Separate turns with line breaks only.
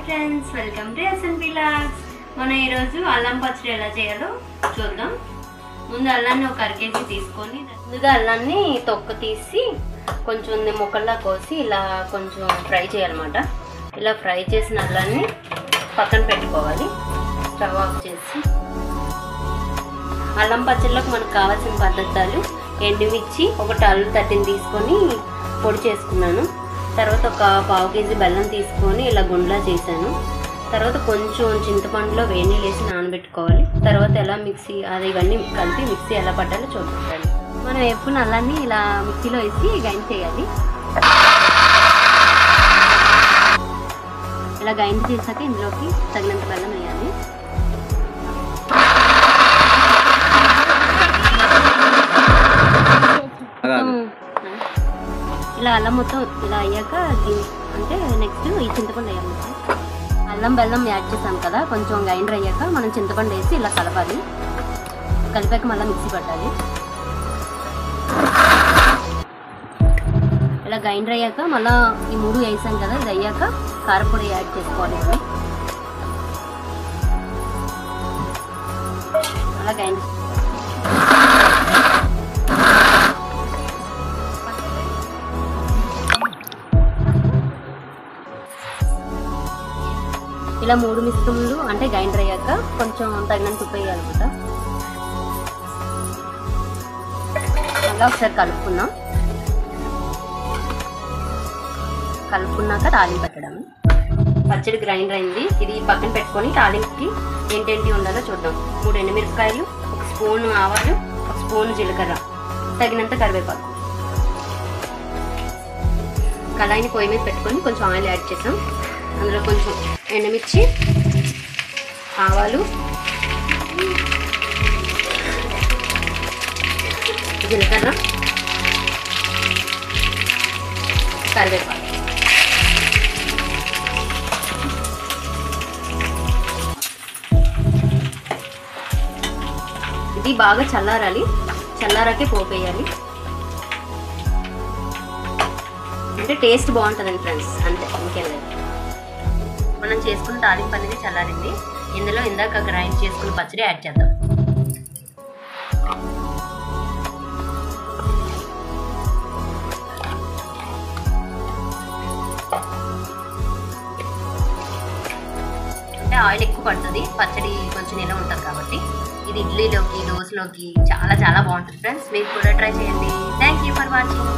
Friends, welcome to SNP vlogs. మనం ఈరోజు అల్లం పచ్చడి ఎలా చేయాలో చూద్దాం. ముందు అల్లాన్ని ఒక అరకేజీ తీసుకొని ముందుగా అల్లాన్ని తొక్క తీసి కొంచెం ముక్కల్లా కోసి ఇలా కొంచెం ఫ్రై చేయాలన్నమాట. ఇలా ఫ్రై చేసిన అల్లాన్ని పక్కన పెట్టుకోవాలి. స్టవ్ ఆఫ్ చేసి అల్లం పచ్చడిలోకి మనకు కావాల్సిన పదార్థాలు ఎండుమిర్చి ఒక 12-13 తీసుకొని పొడి చేసుకున్నాను. తర్వాత ఒక పావు కేజీ బెల్లం తీసుకొని ఇలా గుండ్లా చేశాను. తర్వాత కొంచెం చింతపండులో వేడి నీళ్ళు వేసి నానబెట్టుకోవాలి. తర్వాత ఎలా మిక్సీ ఇవన్నీ కలిపి మిక్సీ ఎలా పట్టాలో చూపించాలి. మనం ఎప్పుడు అల్లాన్ని ఇలా మిక్సీలో వేసి గ్రైండ్ చేయాలి. ఇలా గ్రైండ్ చేశాక ఇందులోకి తగినంత బెల్లం వేయాలి. ఇలా అల్లం మొత్తం ఇలా అయ్యాక అంటే నెక్స్ట్ ఈ చింతపండు వేయాలి. అల్లం బెల్లం యాడ్ చేసాం కదా, కొంచెం గ్రైండర్ అయ్యాక మనం చింతపండు వేసి ఇలా కలపాలి. కలిపాక మళ్ళీ మిక్సీ పట్టాలి. ఇలా గ్రైండర్ అయ్యాక మళ్ళీ ఈ 3 వేసాం కదా, ఇది అయ్యాక కారపొడి యాడ్ చేసుకోవాలి. అలా గ్రైండర్ ఇలా 3 మిశ్రమాలు అంటే గ్రైండర్ అయ్యాక కొంచెం తగినంత ఉప్పు వేయాలన్నమాట. అలా ఒకసారి కలుపుకున్నాక తాలింపు పెట్టడం. పచ్చడి గ్రైండర్ అయింది. ఇది పక్కన పెట్టుకొని తాలింపుకి ఏంటేంటి ఉండాలో చూద్దాం. 3 ఎండుమిరపకాయలు, 1 స్పూన్ ఆవాలు, 1 స్పూన్ జీలకర్ర, తగినంత కరివేపాకు. కళాయిని పొయ్యి మీద పెట్టుకొని కొంచెం ఆయిల్ యాడ్ చేసాం. అందులో కొంచెం ఎండుమిర్చి, ఆవాలు, జీలకర్ర, కరివేపాకు. ఇది బాగా చల్లారాలి. చల్లారాకే పోపు వేయాలి. అంటే టేస్ట్ బాగుంటుందండి ఫ్రెండ్స్, అంతే, ఇంకేం లేదు. మనం చేసుకున్న తాలింపు అనేది చల్లారింది. ఇందులో ఇందాక గ్రైండ్ చేసుకున్న పచ్చడి యాడ్ చేద్దాం. అంటే ఆయిల్ ఎక్కువ పడుతుంది, పచ్చడి కొంచెం నిల్వ ఉంటుంది కాబట్టి. ఇది ఇడ్లీలోకి, దోశలోకి చాలా చాలా బాగుంటుంది ఫ్రెండ్స్. మీరు కూడా ట్రై చేయండి. Thank you for watching.